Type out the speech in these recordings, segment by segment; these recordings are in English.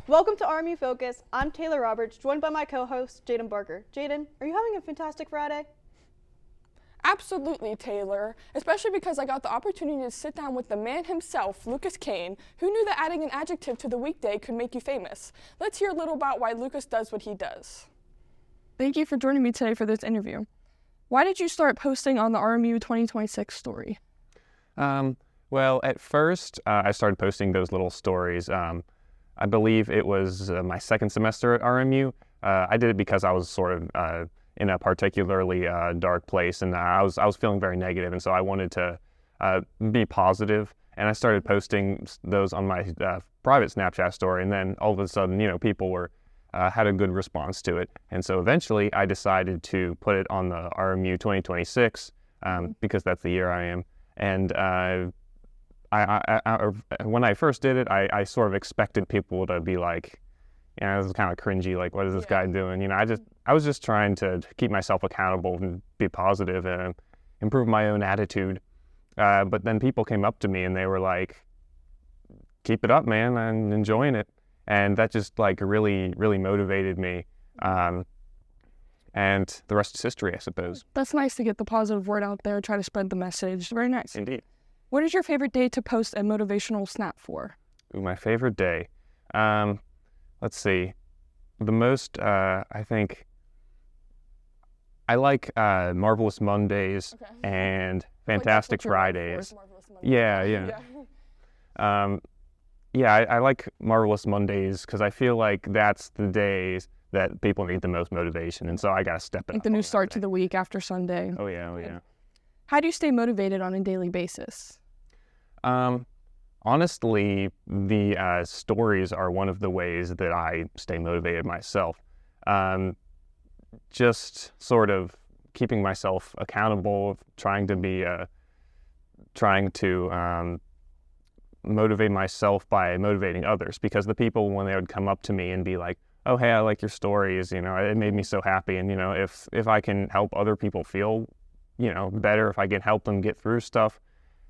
Welcome to RMU Focus. I'm Taylor Roberts, joined by my co-host, Jaden Barker. Jaden, are you having a fantastic Friday? Absolutely, Taylor, especially because I got the opportunity to sit down with the man himself, Lucas Kane, who knew that adding an adjective to the weekday could make you famous. Let's hear a little about why Lucas does what he does. Thank you for joining me today for this interview. Why did you start posting on the RMU 2026 story? Well, at first, I started posting those little stories. I believe it was my second semester at RMU. I did it because I was sort of in a particularly dark place, and I was feeling very negative, and so I wanted to be positive. And I started posting those on my private Snapchat story, and then all of a sudden, people were had a good response to it. And so eventually, I decided to put it on the RMU 2026 because that's the year I am. And when I first did it, I sort of expected people to be like, this is kind of cringy, like, what is this guy doing? I was just trying to keep myself accountable and be positive and improve my own attitude. But then people came up to me and they were like, keep it up, man, I'm enjoying it. And that just like really, really motivated me. And the rest is history, I suppose. That's nice to get the positive word out there, try to spread the message. Very nice. Indeed. What is your favorite day to post a motivational snap for? Ooh, my favorite day. Let's see. The most, I think, I like Marvelous Mondays and Fantastic Fridays. Yeah. I like Marvelous Mondays because I feel like that's the days that people need the most motivation, and so I gotta step it up. Like the new start to the week after Sunday. Oh yeah. How do you stay motivated on a daily basis? Honestly, the stories are one of the ways that I stay motivated myself. Just sort of keeping myself accountable, trying to motivate myself by motivating others, because the people, when they would come up to me and be like, oh, hey, I like your stories, it made me so happy. And, if I can help other people feel, better, if I can help them get through stuff,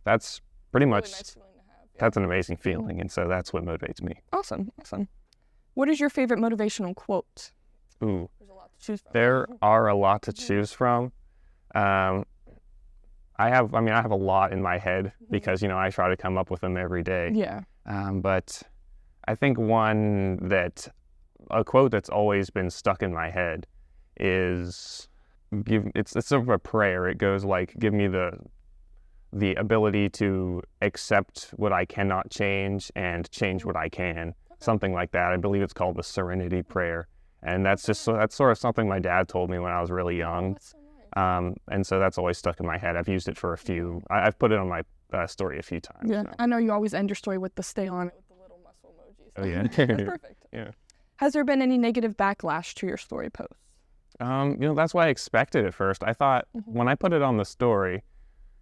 that's pretty much, nice feeling to have, that's an amazing feeling. And so that's what motivates me. Awesome. What is your favorite motivational quote? Ooh, There's a lot to choose from. there are a lot to choose from. I have a lot in my head because, I try to come up with them every day. Yeah. But I think a quote that's always been stuck in my head is, it's sort of a prayer. It goes like, give me the ability to accept what I cannot change and change what I can. Something like that. I believe it's called the Serenity Prayer. And that's sort of something my dad told me when I was really young. That's so nice. And so that's always stuck in my head. I've used it for I've put it on my story a few times. Yeah, So. I know you always end your story with the stay on it with the little muscle emojis. Oh yeah. That's perfect. Yeah. Has there been any negative backlash to your story posts? That's what I expected at first. I thought when I put it on the story,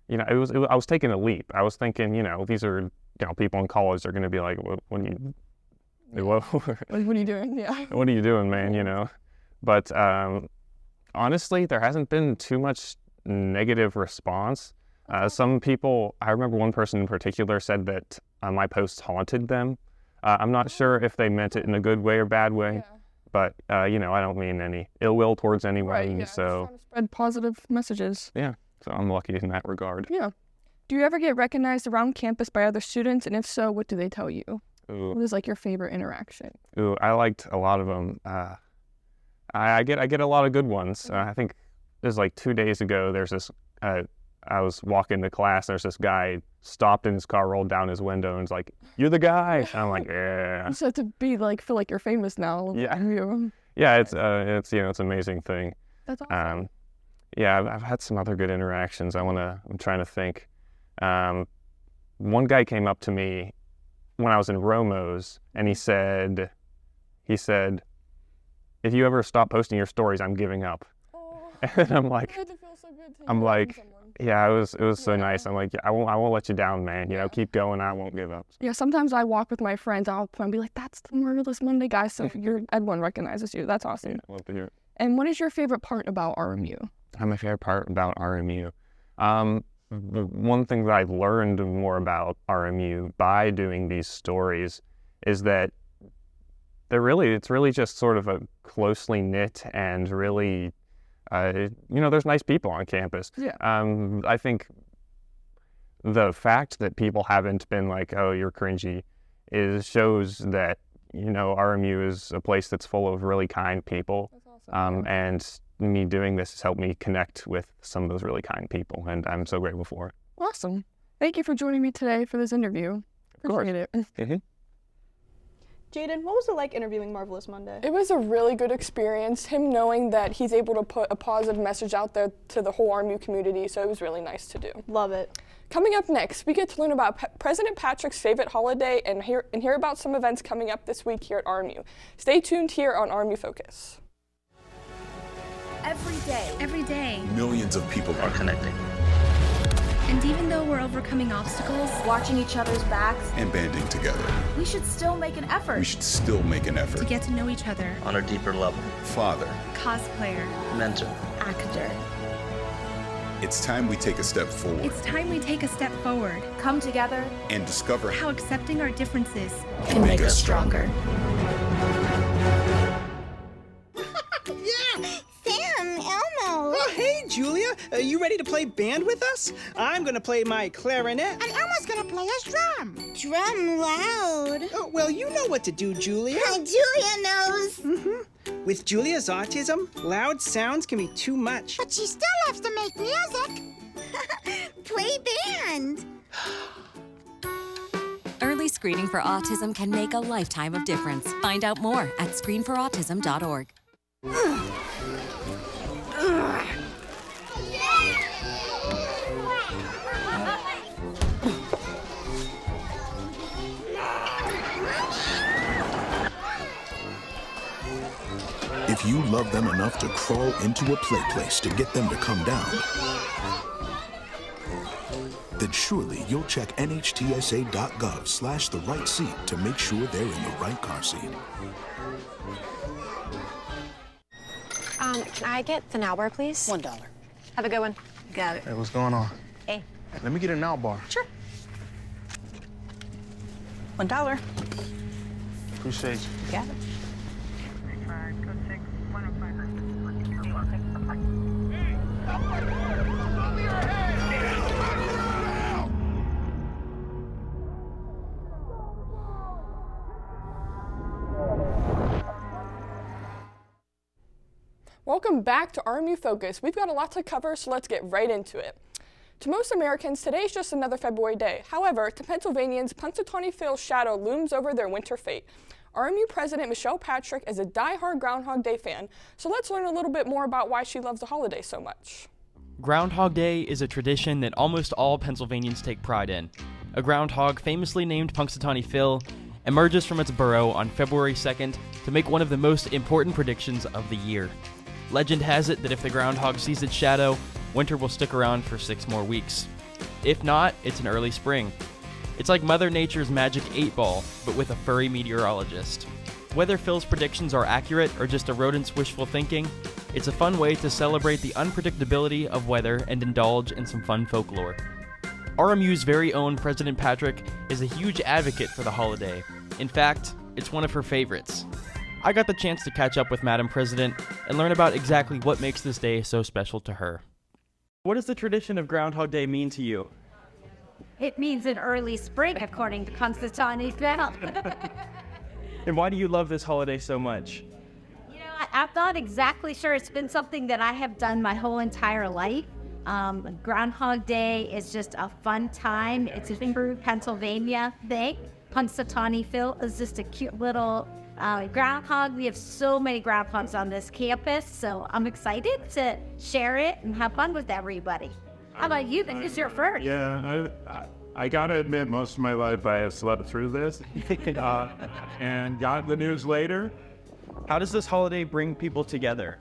I was taking a leap. I was thinking, these are, people in college, they're going to be like, what are you doing? Yeah. What are you doing, man? But honestly, there hasn't been too much negative response. Some people, I remember one person in particular said that my posts haunted them. I'm not sure if they meant it in a good way or bad way, but I don't mean any ill will towards anyone. Right, yeah. So Just trying to spread positive messages. yeah, so I'm lucky in that regard. Yeah. Do you ever get recognized around campus by other students? And if so, what do they tell you? What is like your favorite interaction? I liked a lot of them. I get a lot of good ones. I think it was like 2 days ago. There's this. I was walking to class. There's this guy stopped in his car, rolled down his window, and was like, "You're the guy." And I'm like, "Yeah." So to be like, feel like you're famous now. Yeah. You. Yeah, it's it's an amazing thing. That's awesome. I've had some other good interactions. I'm trying to think. One guy came up to me when I was in Romo's, and he said, if you ever stop posting your stories, I'm giving up. Oh, And I'm like, it had to feel so good to I'm hear like, from someone. yeah, it was so Yeah. nice. I'm like, I won't let you down, man. Yeah. Keep going. I won't give up. Yeah, sometimes I walk with my friends. I'll be like, "That's the Marvelous Monday guy." So everyone recognizes you. That's awesome. Yeah, love to hear it. And what is your favorite part about RMU? My favorite part about RMU. The one thing that I've learned more about RMU by doing these stories is that it's really just sort of a closely knit and really, there's nice people on campus. Yeah. I think the fact that people haven't been like, oh, you're cringy, shows that, RMU is a place that's full of really kind people. That's awesome. And me doing this has helped me connect with some of those really kind people, and I'm so grateful for it. Awesome. Thank you for joining me today for this interview. course. Appreciate it. Mm-hmm. Jaden, what was it like interviewing Marvelous Monday? It was a really good experience, him knowing that he's able to put a positive message out there to the whole RMU community, so it was really nice to do. Love it. Coming up next, we get to learn about President Patrick's favorite holiday and hear about some events coming up this week here at RMU. Stay tuned here on RMU Focus. Every day, Millions of people are connecting and even though we're overcoming obstacles, watching each other's backs, and banding together. we should still make an effort. We should still make an to effort. get to know each other, on a deeper level. Father, cosplayer, Mentor. Actor. it's time we take a step forward it's time we take a step forward. Come together. and discover How accepting our differences can make us stronger. Sam, Elmo. Oh, hey, Julia. Are you ready to play band with us? I'm going to play my clarinet. And Elmo's gonna play his drum. Drum loud. Oh, well, you know what to do, Julia. Julia knows. With Julia's autism, loud sounds can be too much. But she still loves to make music. Play band. Early screening for autism can make a lifetime of difference. Find out more at screenforautism.org. If you love them enough to crawl into a play place to get them to come down, then surely you'll check nhtsa.gov/the right seat to make sure they're in the right car seat. Can I get the now bar, please? $1. Have a good one. Got it. Hey, what's going on? Hey. Let me get a now bar. Sure. $1. Appreciate you. Got it. Welcome back to RMU Focus. We've got a lot to cover, so let's get right into it. To most Americans, today's just another February day. However, to Pennsylvanians, Punxsutawney Phil's shadow looms over their winter fate. RMU President Michelle Patrick is a die-hard Groundhog Day fan, so let's learn a little bit more about why she loves the holiday so much. Groundhog Day is a tradition that almost all Pennsylvanians take pride in. A groundhog, famously named Punxsutawney Phil, emerges from its burrow on February 2nd to make one of the most important predictions of the year. Legend has it that if the groundhog sees its shadow, winter will stick around for 6 more weeks. If not, it's an early spring. It's like Mother Nature's magic 8-ball, but with a furry meteorologist. Whether Phil's predictions are accurate or just a rodent's wishful thinking, it's a fun way to celebrate the unpredictability of weather and indulge in some fun folklore. RMU's very own President Patrick is a huge advocate for the holiday. In fact, it's one of her favorites. I got the chance to catch up with Madam President and learn about exactly what makes this day so special to her. What does the tradition of Groundhog Day mean to you? It means an early spring, according to Punxsutawney Phil. And why do you love this holiday so much? You know, I'm not exactly sure. It's been something that I have done my whole entire life. Groundhog Day is just a fun time. It's a Pittsburgh, Pennsylvania thing. Punxsutawney Phil is just a cute little groundhog. We have so many groundhogs on this campus, so I'm excited to share it and have fun with everybody. How about you? This is your first. Yeah, I gotta admit, most of my life I have slept through this and got the news later. How does this holiday bring people together?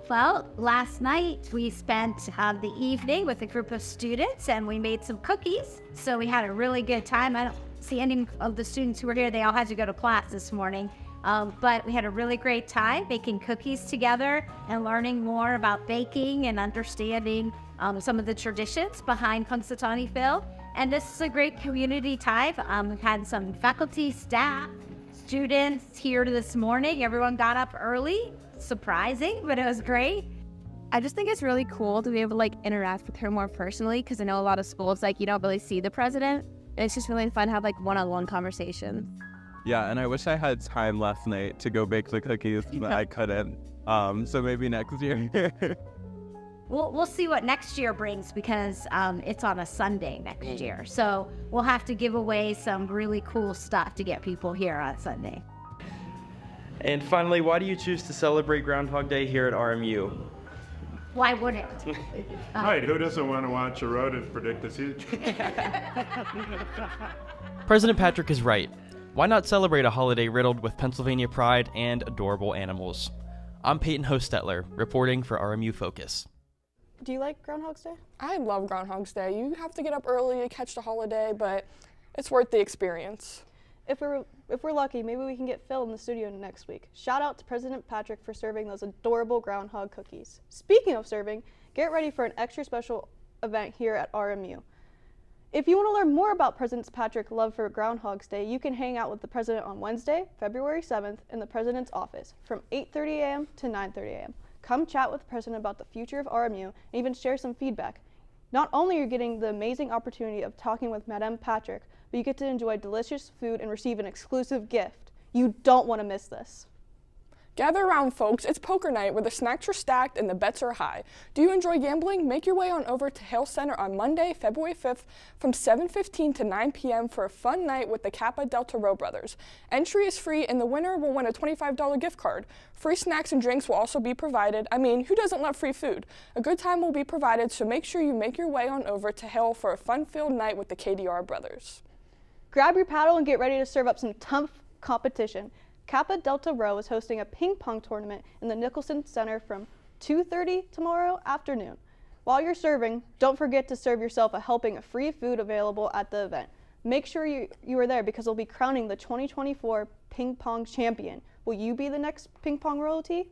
Well, last night we spent the evening with a group of students and we made some cookies. So we had a really good time. I don't see any of the students who were here. They all had to go to class this morning. But we had a really great time making cookies together and learning more about baking and understanding some of the traditions behind Punxsutawney Phil. And this is a great community time. We had some faculty, staff, students here this morning. Everyone got up early. Surprising, but it was great. I just think it's really cool to be able to like interact with her more personally, because I know a lot of schools like you don't really see the president. It's just really fun to have like one-on-one conversations. Yeah, and I wish I had time last night to go bake the cookies, but I couldn't. So maybe next year. We'll see what next year brings, because it's on a Sunday next year. So we'll have to give away some really cool stuff to get people here on Sunday. And finally, why do you choose to celebrate Groundhog Day here at RMU? Why wouldn't? Right, who doesn't want to watch a rodent predict the future? President Patrick is right. Why not celebrate a holiday riddled with Pennsylvania pride and adorable animals? I'm Peyton Hostetler, reporting for RMU Focus. Do you like Groundhog's Day? I love Groundhog's Day. You have to get up early to catch the holiday, but it's worth the experience. If we're lucky, maybe we can get Phil in the studio next week. Shout out to President Patrick for serving those adorable groundhog cookies. Speaking of serving, get ready for an extra special event here at RMU. If you want to learn more about President Patrick's love for Groundhog's Day, you can hang out with the President on Wednesday, February 7th in the President's office from 8:30 a.m. to 9:30 a.m. Come chat with the President about the future of RMU and even share some feedback. Not only are you getting the amazing opportunity of talking with Madame Patrick, but you get to enjoy delicious food and receive an exclusive gift. You don't want to miss this. Gather around, folks. It's poker night where the snacks are stacked and the bets are high. Do you enjoy gambling? Make your way on over to Hale Center on Monday, February 5th from 7:15 to 9 p.m. for a fun night with the Kappa Delta Row Brothers. Entry is free and the winner will win a $25 gift card. Free snacks and drinks will also be provided. I mean, who doesn't love free food? A good time will be provided, so make sure you make your way on over to Hale for a fun-filled night with the KDR Brothers. Grab your paddle and get ready to serve up some tough competition. Kappa Delta Rho is hosting a ping pong tournament in the Nicholson Center from 2:30 tomorrow afternoon. While you're serving, don't forget to serve yourself a helping of free food available at the event. Make sure you are there because they'll be crowning the 2024 ping pong champion. Will you be the next ping pong royalty?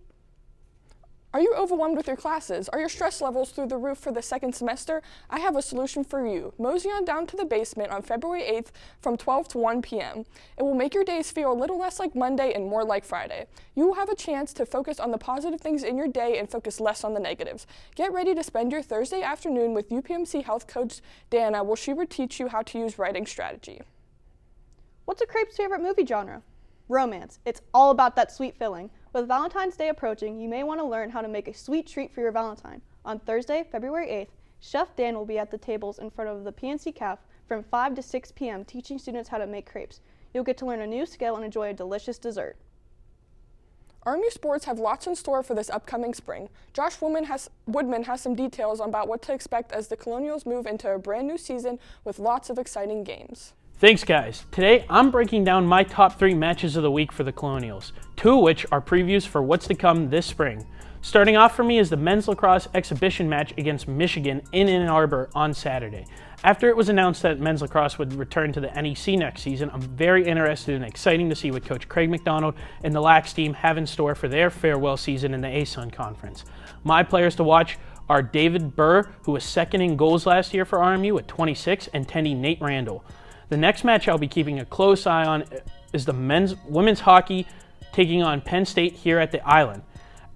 Are you overwhelmed with your classes? Are your stress levels through the roof for the second semester? I have a solution for you. Mosey on down to the basement on February 8th from 12 to 1 p.m. It will make your days feel a little less like Monday and more like Friday. You will have a chance to focus on the positive things in your day and focus less on the negatives. Get ready to spend your Thursday afternoon with UPMC health coach Dana, where she will teach you how to use writing strategy. What's a crepe's favorite movie genre? Romance. It's all about that sweet filling. With Valentine's Day approaching, you may want to learn how to make a sweet treat for your Valentine. On Thursday, February 8th, Chef Dan will be at the tables in front of the PNC Caf from 5 to 6 p.m. teaching students how to make crepes. You'll get to learn a new skill and enjoy a delicious dessert. RMU Sports have lots in store for this upcoming spring. Josh Woodman has some details about what to expect as the Colonials move into a brand new season with lots of exciting games. Thanks, guys. Today, I'm breaking down my top 3 matches of the week for the Colonials, 2 of which are previews for what's to come this spring. Starting off for me is the men's lacrosse exhibition match against Michigan in Ann Arbor on Saturday. After it was announced that men's lacrosse would return to the NEC next season, I'm very interested and exciting to see what Coach Craig McDonald and the Lax team have in store for their farewell season in the ASUN Conference. My players to watch are David Burr, who was second in goals last year for RMU at 26, and Tendy Nate Randall. The next match I'll be keeping a close eye on is the women's hockey taking on Penn State here at the Island.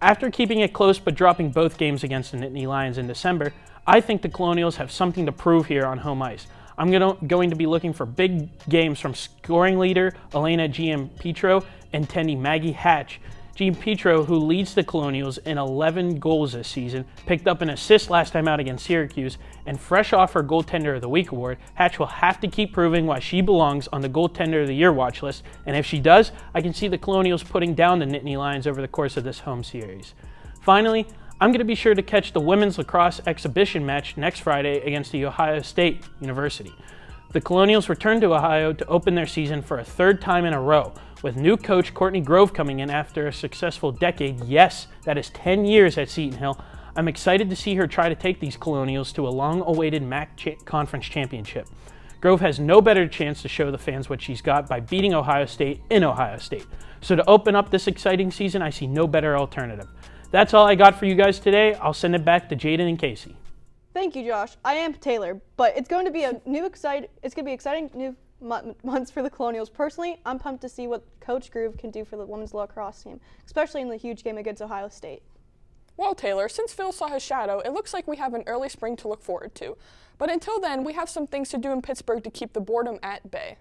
After keeping it close but dropping both games against the Nittany Lions in December, I think the Colonials have something to prove here on home ice. I'm going to be looking for big games from scoring leader Elena Giampetro and Tendy Maggie Hatch. Giampetro, who leads the Colonials in 11 goals this season, picked up an assist last time out against Syracuse, and fresh off her Goaltender of the Week award, Hatch will have to keep proving why she belongs on the Goaltender of the Year watch list, and if she does, I can see the Colonials putting down the Nittany Lions over the course of this home series. Finally, I'm going to be sure to catch the women's lacrosse exhibition match next Friday against the Ohio State University. The Colonials return to Ohio to open their season for a 3rd time in a row, with new coach Courtney Grove coming in after a successful decade. Yes, that is 10 years at Seton Hill. I'm excited to see her try to take these Colonials to a long-awaited MAC Conference championship. Grove has no better chance to show the fans what she's got by beating Ohio State in Ohio State. So to open up this exciting season, I see no better alternative. That's all I got for you guys today. I'll send it back to Jaden and Casey. Thank you, Josh. I am Taylor, but it's going to be exciting new months for the Colonials. Personally, I'm pumped to see what Coach Groove can do for the women's lacrosse team, especially in the huge game against Ohio State. Well, Taylor, since Phil saw his shadow, it looks like we have an early spring to look forward to. But until then, we have some things to do in Pittsburgh to keep the boredom at bay.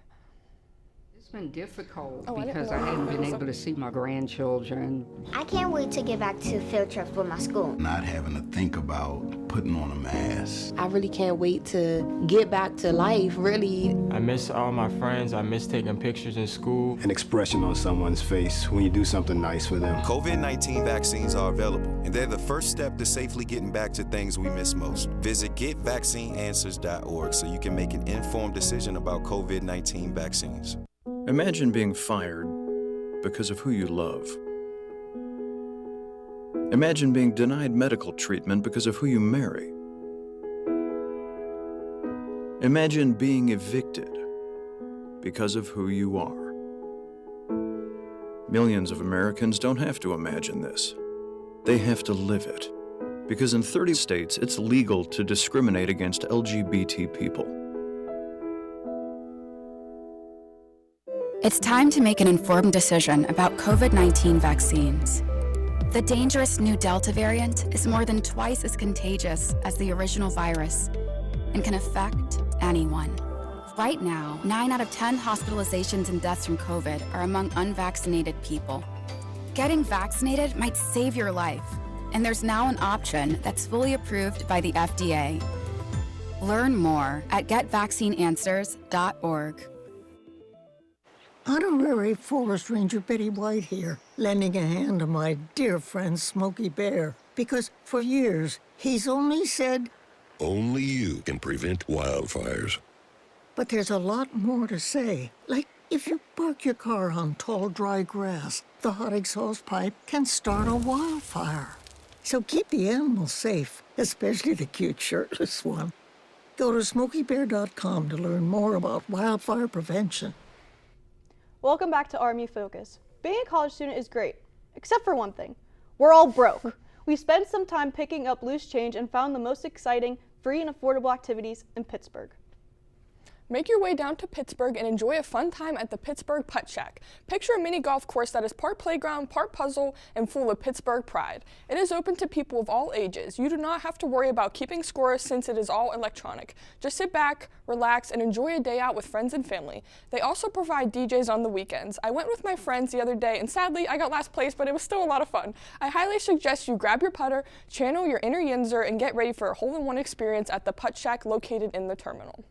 It's been difficult because I haven't been able to see my grandchildren. I can't wait to get back to field trips with my school. Not having to think about putting on a mask. I really can't wait to get back to life, really. I miss all my friends. I miss taking pictures in school. An expression on someone's face when you do something nice for them. COVID-19 vaccines are available, and they're the first step to safely getting back to things we miss most. Visit getvaccineanswers.org so you can make an informed decision about COVID-19 vaccines. Imagine being fired because of who you love. Imagine being denied medical treatment because of who you marry. Imagine being evicted because of who you are. Millions of Americans don't have to imagine this. They have to live it. Because in 30 states, it's legal to discriminate against LGBT people. It's time to make an informed decision about COVID-19 vaccines. The dangerous new Delta variant is more than twice as contagious as the original virus and can affect anyone. Right now, 9 out of 10 hospitalizations and deaths from COVID are among unvaccinated people. Getting vaccinated might save your life, and there's now an option that's fully approved by the FDA. Learn more at getvaccineanswers.org. Honorary Forest Ranger Betty White here, lending a hand to my dear friend Smokey Bear, because for years he's only said, only you can prevent wildfires. But there's a lot more to say. Like, if you park your car on tall, dry grass, the hot exhaust pipe can start a wildfire. So keep the animals safe, especially the cute shirtless one. Go to SmokeyBear.com to learn more about wildfire prevention. Welcome back to RMU Focus. Being a college student is great, except for one thing. We're all broke. We spent some time picking up loose change and found the most exciting, free and affordable activities in Pittsburgh. Make your way down to Pittsburgh and enjoy a fun time at the Pittsburgh Putt Shack. Picture a mini golf course that is part playground, part puzzle, and full of Pittsburgh pride. It is open to people of all ages. You do not have to worry about keeping score since it is all electronic. Just sit back, relax, and enjoy a day out with friends and family. They also provide DJs on the weekends. I went with my friends the other day, and sadly, I got last place, but it was still a lot of fun. I highly suggest you grab your putter, channel your inner Yinzer, and get ready for a hole-in-one experience at the Putt Shack located in the terminal.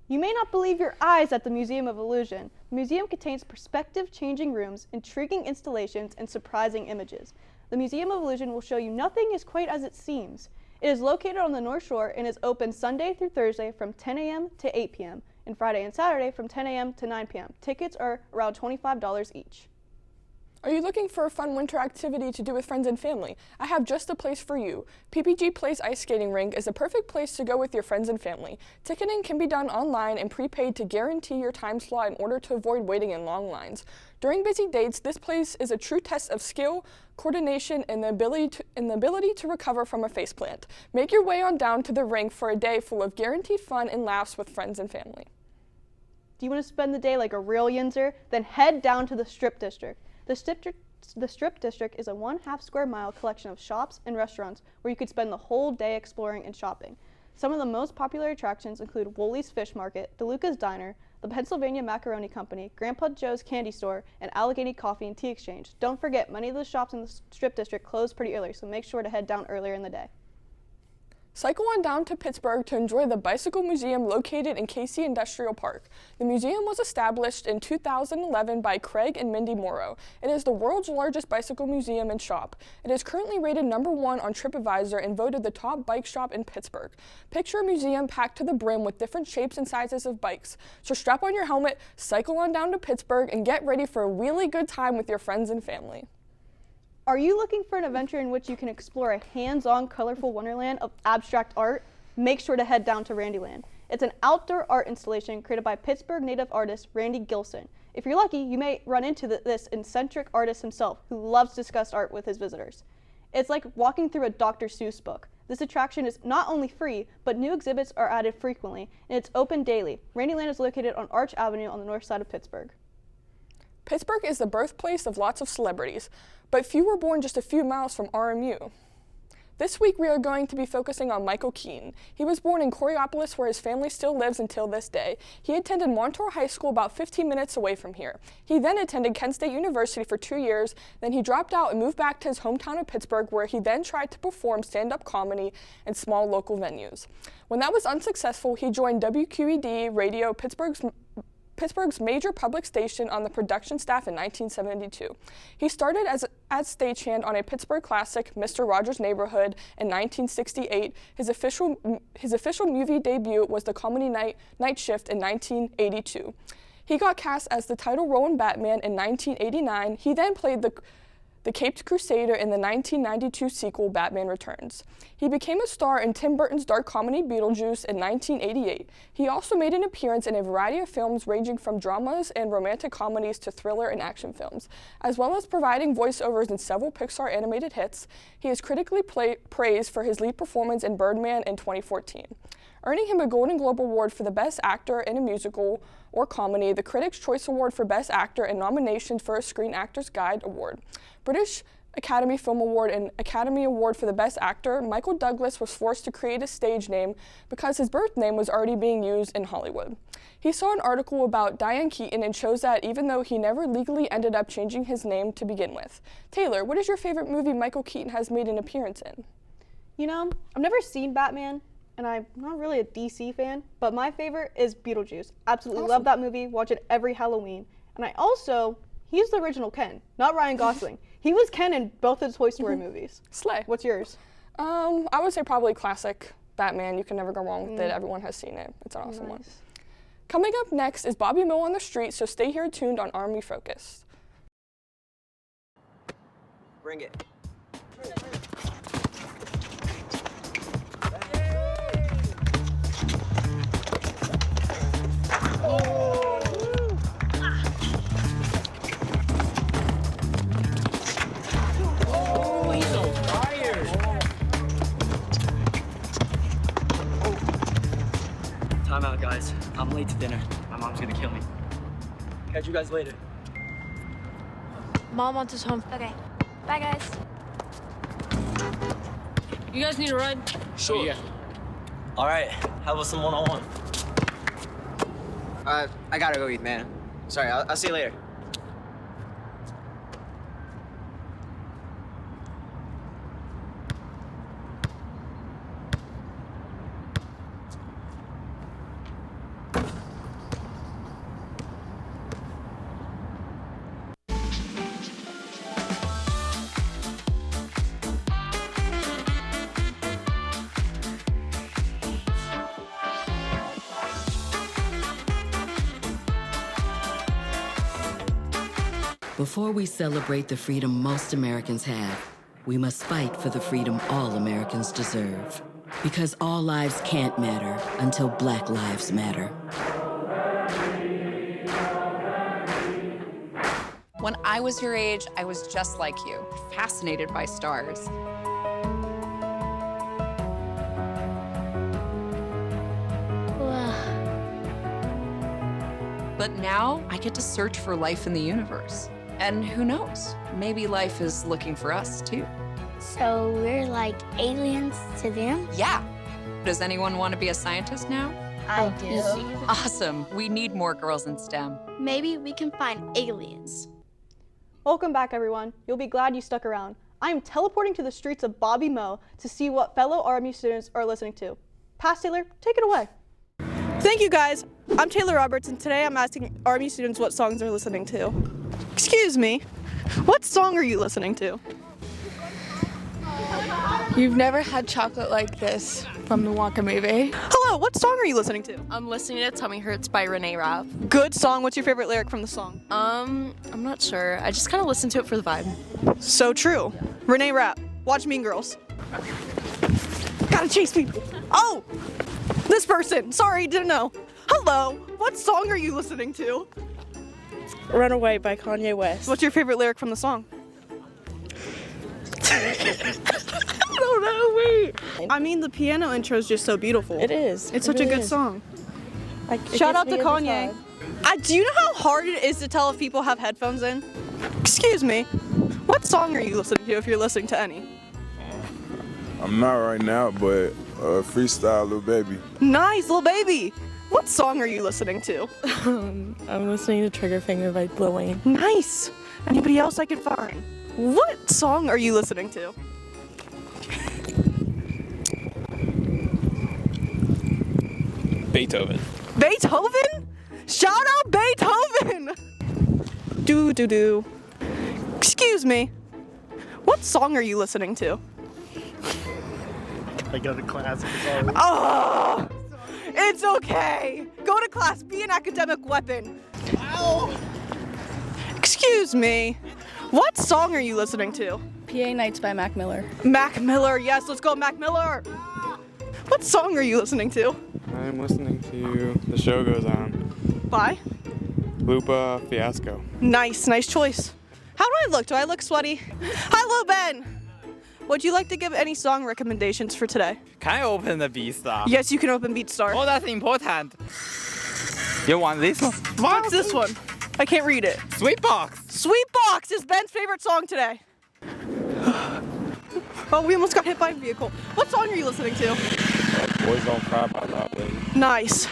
You may not believe your eyes at the Museum of Illusion. The museum contains perspective-changing rooms, intriguing installations, and surprising images. The Museum of Illusion will show you nothing is quite as it seems. It is located on the North Shore and is open Sunday through Thursday from 10 a.m. to 8 p.m. and Friday and Saturday from 10 a.m. to 9 p.m. Tickets are around $25 each. Are you looking for a fun winter activity to do with friends and family? I have just the place for you. PPG Place Ice Skating Rink is a perfect place to go with your friends and family. Ticketing can be done online and prepaid to guarantee your time slot in order to avoid waiting in long lines. During busy dates, this place is a true test of skill, coordination, and the ability to recover from a faceplant. Make your way on down to the rink for a day full of guaranteed fun and laughs with friends and family. Do you want to spend the day like a real Yinzer? Then head down to the Strip District. The Strip District is a 1/2 square mile collection of shops and restaurants where you could spend the whole day exploring and shopping. Some of the most popular attractions include Woolley's Fish Market, DeLuca's Diner, the Pennsylvania Macaroni Company, Grandpa Joe's Candy Store, and Allegheny Coffee and Tea Exchange. Don't forget, many of the shops in the Strip District close pretty early, so make sure to head down earlier in the day. Cycle on down to Pittsburgh to enjoy the Bicycle Museum located in Casey Industrial Park. The museum was established in 2011 by Craig and Mindy Morrow. It is the world's largest bicycle museum and shop. It is currently rated #1 on TripAdvisor and voted the top bike shop in Pittsburgh. Picture a museum packed to the brim with different shapes and sizes of bikes. So strap on your helmet, cycle on down to Pittsburgh, and get ready for a really good time with your friends and family. Are you looking for an adventure in which you can explore a hands-on, colorful wonderland of abstract art? Make sure to head down to Randyland. It's an outdoor art installation created by Pittsburgh native artist Randy Gilson. If you're lucky, you may run into this eccentric artist himself who loves to discuss art with his visitors. It's like walking through a Dr. Seuss book. This attraction is not only free, but new exhibits are added frequently, and it's open daily. Randyland is located on Arch Avenue on the north side of Pittsburgh. Pittsburgh is the birthplace of lots of celebrities, but few were born just a few miles from RMU. This week we are going to be focusing on Michael Keaton. He was born in Coraopolis, where his family still lives until this day. He attended Montour High School about 15 minutes away from here. He then attended Kent State University for 2 years, then he dropped out and moved back to his hometown of Pittsburgh, where he then tried to perform stand-up comedy in small local venues. When that was unsuccessful, he joined WQED Radio, Pittsburgh's major public station, on the production staff in 1972. He started as stagehand on a Pittsburgh classic, Mr. Rogers' Neighborhood, in 1968. His official movie debut was the comedy Night Shift in 1982. He got cast as the title role in Batman in 1989. He then played the Caped Crusader in the 1992 sequel, Batman Returns. He became a star in Tim Burton's dark comedy Beetlejuice in 1988. He also made an appearance in a variety of films ranging from dramas and romantic comedies to thriller and action films, as well as providing voiceovers in several Pixar animated hits. He is critically praised for his lead performance in Birdman in 2014. Earning him a Golden Globe Award for the Best Actor in a Musical or Comedy, the Critics' Choice Award for Best Actor, and nominations for a Screen Actors Guild Award, British Academy Film Award, and Academy Award for the Best Actor. Michael Douglas was forced to create a stage name because his birth name was already being used in Hollywood. He saw an article about Diane Keaton and chose that, even though he never legally ended up changing his name to begin with. Taylor, what is your favorite movie Michael Keaton has made an appearance in? You know, I've never seen Batman, and I'm not really a DC fan, but my favorite is Beetlejuice. Absolutely love that movie, watch it every Halloween. And he's the original Ken, not Ryan Gosling. He was Ken in both of the Toy Story movies. Slay. What's yours? I would say probably classic Batman. You can never go wrong with it. Everyone has seen it. It's an awesome one. Coming up next is Bobby Mill on the Street, so stay here tuned on RMU Focus. Bring it. Time out, guys. I'm late to dinner. My mom's gonna kill me. Catch you guys later. Mom wants us home. Okay. Bye, guys. You guys need a ride? Sure. Yeah. All right. How about some one-on-one? I gotta go eat, man. Sorry, I'll see you later. Before we celebrate the freedom most Americans have, we must fight for the freedom all Americans deserve. Because all lives can't matter until Black lives matter. When I was your age, I was just like you, fascinated by stars. But now I get to search for life in the universe. And who knows, maybe life is looking for us too. So we're like aliens to them? Yeah. Does anyone want to be a scientist now? I do. Awesome. We need more girls in STEM. Maybe we can find aliens. Welcome back, everyone. You'll be glad you stuck around. I am teleporting to the streets of Bobby Mo to see what fellow RMU students are listening to. Pass, Taylor, take it away. Thank you, guys. I'm Taylor Roberts, and today I'm asking RMU students what songs they're listening to. Excuse me, what song are you listening to? You've never had chocolate like this from the Wonka movie. Hello, what song are you listening to? I'm listening to Tummy Hurts by Renee Rapp. Good song. What's your favorite lyric from the song? I'm not sure. I just kind of listen to it for the vibe. So true. Renee Rapp. Watch Mean Girls. Gotta chase people. Oh! This person. Sorry, didn't know. Hello, what song are you listening to? Runaway by Kanye West. What's your favorite lyric from the song? I don't know, wait. great. I mean, the piano intro is just so beautiful. It is. It's such a good song. Shout out to Kanye. Do you know how hard it is to tell if people have headphones in? Excuse me. What song are you listening to if you're listening to any? I'm not right now, but freestyle, Lil Baby. Nice, Lil Baby. What song are you listening to? I'm listening to Trigger Finger by Lil Wayne. Nice. Anybody else I can find? What song are you listening to? Beethoven. Beethoven? Shout out Beethoven! Do. Excuse me. What song are you listening to? I go to class. Oh! It's okay. Go to class. Be an academic weapon. Ow! Excuse me. What song are you listening to? PA Nights by Mac Miller. Mac Miller. Yes, let's go, Mac Miller. What song are you listening to? I'm listening to The Show Goes On. By? Lupa Fiasco. Nice choice. How do I look? Do I look sweaty? Hello, Ben. Would you like to give any song recommendations for today? Can I open the BeatStar? Yes, you can open BeatStar. Oh, that's important. You want this one? What's this one? I can't read it. Sweetbox. Sweetbox is Ben's favorite song today. Oh, we almost got hit by a vehicle. What song are you listening to? Boys Don't Cry by Rob Lee. Nice.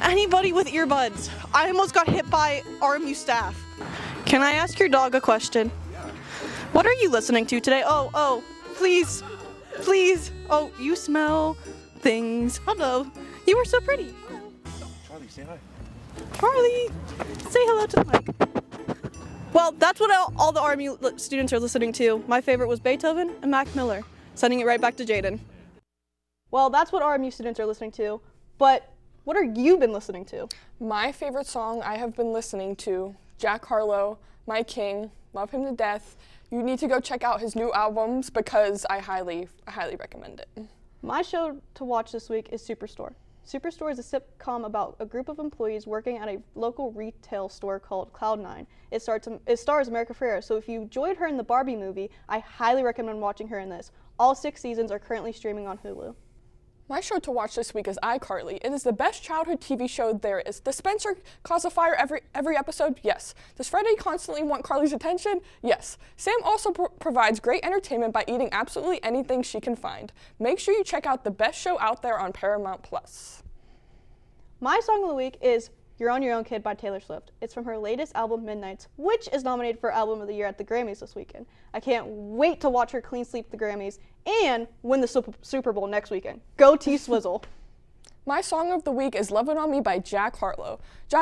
Anybody with earbuds? I almost got hit by RMU staff. Can I ask your dog a question? What are you listening to today? Oh, please. Oh, you smell things. Hello. You were so pretty. Charlie, say hi. Charlie, say hello to the mic. Well, that's what all the RMU students are listening to. My favorite was Beethoven and Mac Miller. Sending it right back to Jaden. Well, that's what RMU students are listening to, but what have you been listening to? My favorite song I have been listening to, Jack Harlow, my king, love him to death. You need to go check out his new albums because I highly recommend it. My show to watch this week is Superstore. Superstore is a sitcom about a group of employees working at a local retail store called Cloud9. It stars America Ferrera, so if you enjoyed her in the Barbie movie, I highly recommend watching her in this. All 6 seasons are currently streaming on Hulu. My show to watch this week is iCarly. It is the best childhood TV show there is. Does Spencer cause a fire every episode? Yes. Does Freddie constantly want Carly's attention? Yes. Sam also provides great entertainment by eating absolutely anything she can find. Make sure you check out the best show out there on Paramount+. My song of the week is You're on Your Own Kid by Taylor Swift. It's from her latest album, Midnights, which is nominated for Album of the Year at the Grammys this weekend. I can't wait to watch her clean sweep the Grammys and win the Super Bowl next weekend. Go T-Swizzle. My song of the week is Love It On Me by Jack Harlow.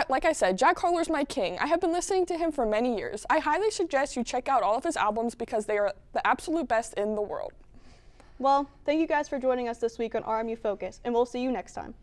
Like I said, Jack Harlow's my king. I have been listening to him for many years. I highly suggest you check out all of his albums because they are the absolute best in the world. Well, thank you guys for joining us this week on RMU Focus, and we'll see you next time.